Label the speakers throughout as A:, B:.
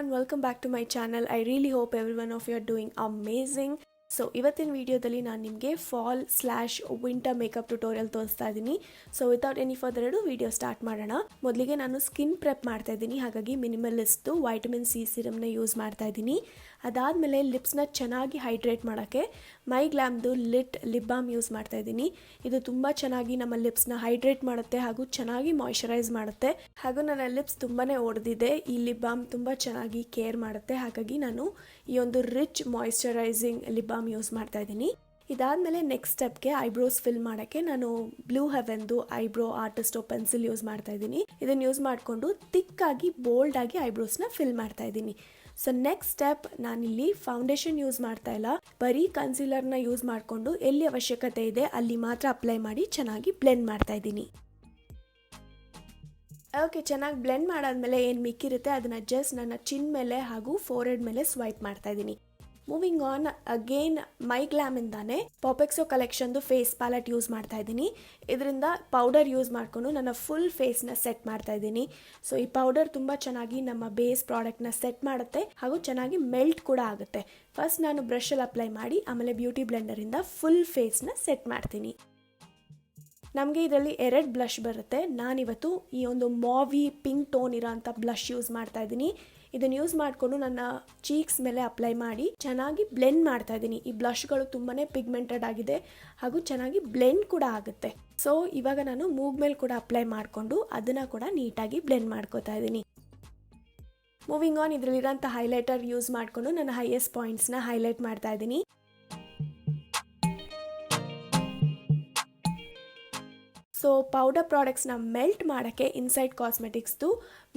A: everyone, welcome back to my channel. I really hope everyone of you are doing amazing. So ಇವತ್ತಿನ ವಿಡಿಯೋದಲ್ಲಿ ನಾನು ನಿಮಗೆ ಫಾಲ್/ವಿಂಟರ್ makeup tutorial ತೋರಿಸ್ತಾ ಇದ್ದೀನಿ. So without any further do video start ಮಾಡೋಣ. ಮೊದಲಿಗೆ ನಾನು ಸ್ಕಿನ್ ಪ್ರೆಪ್ ಮಾಡ್ತಾ ಇದ್ದೀನಿ, ಹಾಗಾಗಿ ಮಿನಿಮಲಿಸ್ಟ್ ವೈಟಮಿನ್ ಸಿ ಸಿರಮ್ನ ಯೂಸ್ ಮಾಡ್ತಾ ಇದ್ದೀನಿ. ಅದಾದಮೇಲೆ ಲಿಪ್ಸ್ನ ಚೆನ್ನಾಗಿ ಹೈಡ್ರೇಟ್ ಮಾಡೋಕ್ಕೆ ಮೈಗ್ಲಾಮ್ದು ಲಿಪ್ ಬಾಮ್ ಯೂಸ್ ಮಾಡ್ತಾ ಇದ್ದೀನಿ. ಇದು ತುಂಬ ಚೆನ್ನಾಗಿ ನಮ್ಮ ಲಿಪ್ಸ್ನ ಹೈಡ್ರೇಟ್ ಮಾಡುತ್ತೆ ಹಾಗೂ ಚೆನ್ನಾಗಿ ಮಾಯ್ಶ್ಚರೈಸ್ ಮಾಡುತ್ತೆ. ಹಾಗೂ ನನ್ನ ಲಿಪ್ಸ್ ತುಂಬಾ ಒಡೆದಿದೆ. ಈ ಲಿಪ್ ಬಾಮ್ ತುಂಬ ಚೆನ್ನಾಗಿ ಕೇರ್ ಮಾಡುತ್ತೆ, ಹಾಗಾಗಿ ನಾನು ಈ ಒಂದು rich moisturising lip balm use ಮಾಡ್ತಾ ಇದ್ದೀನಿ. ಇದಾದಮೇಲೆ ನೆಕ್ಸ್ಟ್ ಸ್ಟೆಪ್ಗೆ ಐಬ್ರೋಸ್ ಫಿಲ್ ಮಾಡೋಕ್ಕೆ ನಾನು ಬ್ಲೂ ಹೆವೆನ್ದು ಐಬ್ರೋ ಆರ್ಟಿಸ್ಟೋ ಪೆನ್ಸಿಲ್ ಯೂಸ್ ಮಾಡ್ತಾ ಇದ್ದೀನಿ. ಇದನ್ನು ಯೂಸ್ ಮಾಡಿಕೊಂಡು ತಿಕ್ಕಾಗಿ ಬೋಲ್ಡಾಗಿ ಐಬ್ರೋಸ್ನ ಫಿಲ್ ಮಾಡ್ತಾ ಇದ್ದೀನಿ. ಸೊ ನೆಕ್ಸ್ಟ್ ಸ್ಟೆಪ್, ನಾನಿಲ್ಲಿ ಫೌಂಡೇಶನ್ ಯೂಸ್ ಮಾಡ್ತಾ ಇಲ್ಲ, ಬರೀ ಕನ್ಸೀಲರ್ನ ಯೂಸ್ ಮಾಡಿಕೊಂಡು ಎಲ್ಲಿ ಅವಶ್ಯಕತೆ ಇದೆ ಅಲ್ಲಿ ಮಾತ್ರ ಅಪ್ಲೈ ಮಾಡಿ ಚೆನ್ನಾಗಿ ಬ್ಲೆಂಡ್ ಮಾಡ್ತಾ ಇದ್ದೀನಿ. ಓಕೆ, ಚೆನ್ನಾಗಿ ಬ್ಲೆಂಡ್ ಮಾಡಾದ್ಮೇಲೆ ಏನು ಮಿಕ್ಕಿರುತ್ತೆ ಅದನ್ನು ಜಸ್ಟ್ ನನ್ನ ಚಿನ್ ಮೇಲೆ ಹಾಗೂ ಫೋರ್ಹೆಡ್ ಮೇಲೆ ಸ್ವೈಪ್ ಮಾಡ್ತಾ ಇದ್ದೀನಿ. ಮೂವಿಂಗ್ ಆನ್, ಅಗೇನ್ ಮೈಗ್ಲಾಮ್ ಇಂದಾನೆ ಪಾಪೆಕ್ಸೋ ಕಲೆಕ್ಷನ್ದು ಫೇಸ್ ಪ್ಯಾಲೆಟ್ ಯೂಸ್ ಮಾಡ್ತಾ ಇದ್ದೀನಿ. ಇದರಿಂದ ಪೌಡರ್ ಯೂಸ್ ಮಾಡಿಕೊಂಡು ನನ್ನ ಫುಲ್ ಫೇಸ್ನ ಸೆಟ್ ಮಾಡ್ತಾ ಇದ್ದೀನಿ. ಸೊ ಈ ಪೌಡರ್ ತುಂಬ ಚೆನ್ನಾಗಿ ನಮ್ಮ ಬೇಸ್ ಪ್ರಾಡಕ್ಟ್ನ ಸೆಟ್ ಮಾಡುತ್ತೆ ಹಾಗೂ ಚೆನ್ನಾಗಿ ಮೆಲ್ಟ್ ಕೂಡ ಆಗುತ್ತೆ. ಫಸ್ಟ್ ನಾನು ಬ್ರಷಲ್ಲಿ ಅಪ್ಲೈ ಮಾಡಿ ಆಮೇಲೆ ಬ್ಯೂಟಿ ಬ್ಲೆಂಡರಿಂದ ಫುಲ್ ಫೇಸ್ನ ಸೆಟ್ ಮಾಡ್ತೀನಿ. ನಮಗೆ ಇದರಲ್ಲಿ 2 ಬ್ಲಷ್ ಬರುತ್ತೆ. ನಾನಿವತ್ತು ಈ ಒಂದು ಮಾವಿ ಪಿಂಕ್ ಟೋನ್ ಇರೋಂಥ ಬ್ಲಷ್ ಯೂಸ್ ಮಾಡ್ತಾ ಇದ್ದೀನಿ. ಇದನ್ನು ಯೂಸ್ ಮಾಡಿಕೊಂಡು ನನ್ನ ಚೀಕ್ಸ್ ಮೇಲೆ ಅಪ್ಲೈ ಮಾಡಿ ಚೆನ್ನಾಗಿ ಬ್ಲೆಂಡ್ ಮಾಡ್ತಾ ಇದ್ದೀನಿ. ಈ ಬ್ಲಷ್ಗಳು ತುಂಬಾ ಪಿಗ್ಮೆಂಟೆಡ್ ಆಗಿದೆ ಹಾಗೂ ಚೆನ್ನಾಗಿ ಬ್ಲೆಂಡ್ ಕೂಡ ಆಗುತ್ತೆ. ಸೊ ಇವಾಗ ನಾನು ಮೂಗ್ ಮೇಲೆ ಕೂಡ ಅಪ್ಲೈ ಮಾಡಿಕೊಂಡು ಅದನ್ನು ಕೂಡ ನೀಟಾಗಿ ಬ್ಲೆಂಡ್ ಮಾಡ್ಕೋತಾ ಇದ್ದೀನಿ. ಮೂವಿಂಗ್ ಆನ್, ಇದರಲ್ಲಿರೋಂಥ ಹೈಲೈಟರ್ ಯೂಸ್ ಮಾಡಿಕೊಂಡು ನನ್ನ ಹೈಯೆಸ್ಟ್ ಪಾಯಿಂಟ್ಸ್ನ ಹೈಲೈಟ್ ಮಾಡ್ತಾ ಇದ್ದೀನಿ. ಸೊ ಪೌಡರ್ ಪ್ರಾಡಕ್ಟ್ಸ್ನ ಮೆಲ್ಟ್ ಮಾಡೋಕ್ಕೆ ಇನ್ಸೈಡ್ ಕಾಸ್ಮೆಟಿಕ್ಸ್ದು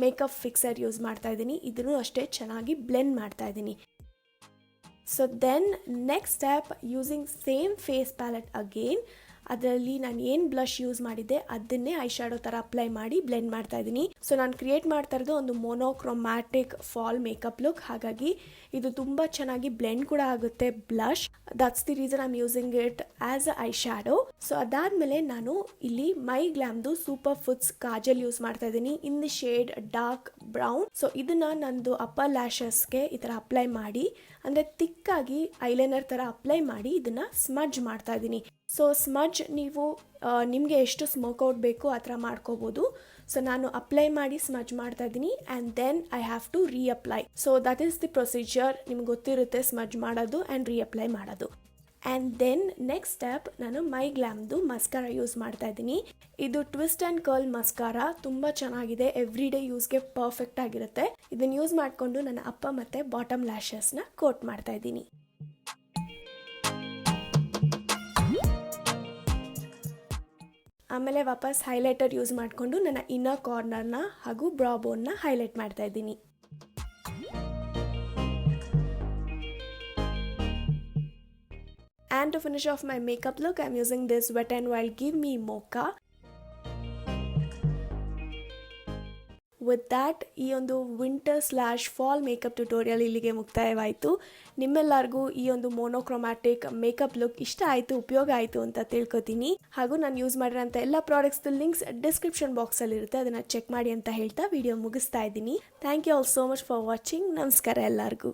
A: ಮೇಕಪ್ ಫಿಕ್ಸರ್ ಯೂಸ್ ಮಾಡ್ತಾ ಇದ್ದೀನಿ. ಇದನ್ನು ಅಷ್ಟೇ ಚೆನ್ನಾಗಿ ಬ್ಲೆಂಡ್ ಮಾಡ್ತಾ ಇದ್ದೀನಿ. So then next step, using same face palette again ಅದರಲ್ಲಿ ನಾನು ಏನು ಬ್ಲಷ್ ಯೂಸ್ ಮಾಡಿದ್ದೆ ಅದನ್ನೇ ಐ ಶ್ಯಾಡೋ ಥರ ಅಪ್ಲೈ ಮಾಡಿ ಬ್ಲೆಂಡ್ ಮಾಡ್ತಾ ಇದ್ದೀನಿ. ಸೊ ನಾನು ಕ್ರಿಯೇಟ್ ಮಾಡ್ತಾ ಇರೋದು ಒಂದು ಮೊನೋಕ್ರೊಮ್ಯಾಟಿಕ್ ಫಾಲ್ ಮೇಕಪ್ ಲುಕ್, ಹಾಗಾಗಿ ಇದು ತುಂಬ ಚೆನ್ನಾಗಿ ಬ್ಲೆಂಡ್ ಕೂಡ ಆಗುತ್ತೆ blush. That's the reason I am using it as a I shadow. So ಅದಾದಮೇಲೆ ನಾನು ಇಲ್ಲಿ ಮೈಗ್ಲಾಮ್ದು ಸೂಪರ್ ಫುಡ್ಸ್ ಕಾಜಲ್ ಯೂಸ್ ಮಾಡ್ತಾ ಇದ್ದೀನಿ in the shade dark brown. So ಇದನ್ನ ನಂದು ಅಪ್ಪರ್ ಲ್ಯಾಶಸ್ಗೆ ಈ ಥರ ಅಪ್ಲೈ ಮಾಡಿ, ಅಂದರೆ ತಿಕ್ಕಾಗಿ ಐಲೈನರ್ ಥರ ಅಪ್ಲೈ ಮಾಡಿ ಇದನ್ನು ಸ್ಮಜ್ ಮಾಡ್ತಾ ಇದ್ದೀನಿ. ಸೊ ಸ್ಮಜ್ ನೀವು ನಿಮಗೆ ಎಷ್ಟು ಸ್ಮೋಕ್ ಔಟ್ ಬೇಕು ಆ ಥರ ಮಾಡ್ಕೋಬೋದು. ಸೊ ನಾನು ಅಪ್ಲೈ ಮಾಡಿ ಸ್ಮಜ್ ಮಾಡ್ತಾ ಇದ್ದೀನಿ and then I have to reapply. So that is the procedure, ನಿಮ್ಗೆ ಗೊತ್ತಿರುತ್ತೆ ಸ್ಮಜ್ ಮಾಡೋದು ಆ್ಯಂಡ್ ರೀಅಪ್ಲೈ ಮಾಡೋದು. ಆ್ಯಂಡ್ ದೆನ್ ನೆಕ್ಸ್ಟ್ ಸ್ಟೆಪ್, ನಾನು ಮೈಗ್ಲಾಮ್ದು ಮಸ್ಕಾರ ಯೂಸ್ ಮಾಡ್ತಾ ಇದ್ದೀನಿ. ಇದು ಟ್ವಿಸ್ಟ್ ಆ್ಯಂಡ್ ಕರ್ಲ್ ಮಸ್ಕಾರ, ತುಂಬ ಚೆನ್ನಾಗಿದೆ, ಎವ್ರಿ ಡೇ ಯೂಸ್ಗೆ ಪರ್ಫೆಕ್ಟ್ ಆಗಿರುತ್ತೆ. ಇದನ್ನು ಯೂಸ್ ಮಾಡಿಕೊಂಡು ನನ್ನ ಅಪ್ಪ ಮತ್ತು ಬಾಟಮ್ ಲ್ಯಾಶಸ್ನ ಕೋಟ್ ಮಾಡ್ತಾ ಇದ್ದೀನಿ. ಆಮೇಲೆ ವಾಪಸ್ ಹೈಲೈಟರ್ ಯೂಸ್ ಮಾಡಿಕೊಂಡು ನನ್ನ ಇನ್ನರ್ ಕಾರ್ನರ್ನ ಹಾಗೂ ಬ್ರಾ ಬೋನ್ನ ಹೈಲೈಟ್ ಮಾಡ್ತಾ ಇದ್ದೀನಿ. And to finish off my makeup look, I'm using this Wet n Wild Give Me MOCHA. With that ಈ ಒಂದು ವಿಂಟರ್/ಫಾಲ್ ಮೇಕಪ್ ಟ್ಯುಟೋರಿಯಲ್ ಇಲ್ಲಿಗೆ ಮುಕ್ತಾಯವಾಯಿತು. ನಿಮ್ಮೆಲ್ಲರಿಗೂ ಈ ಒಂದು ಮೊನೋಕ್ರೊಮ್ಯಾಟಿಕ್ ಮೇಕಪ್ ಲುಕ್ ಇಷ್ಟ ಆಯಿತು, ಉಪಯೋಗ ಆಯಿತು ಅಂತ ತಿಳ್ಕೊತೀನಿ. ಹಾಗೂ ನಾನು ಯೂಸ್ ಮಾಡಿರೋಂಥ ಎಲ್ಲ ಪ್ರಾಡಕ್ಟ್ಸ್ದು ಲಿಂಕ್ಸ್ ಡಿಸ್ಕ್ರಿಪ್ಷನ್ ಬಾಕ್ಸಲ್ಲಿ ಇರುತ್ತೆ, ಅದನ್ನು ಚೆಕ್ ಮಾಡಿ ಅಂತ ಹೇಳ್ತಾ ವಿಡಿಯೋ ಮುಗಿಸ್ತಾ ಇದ್ದೀನಿ. Thank you all so much for watching. ನಮಸ್ಕಾರ ಎಲ್ಲರಿಗೂ.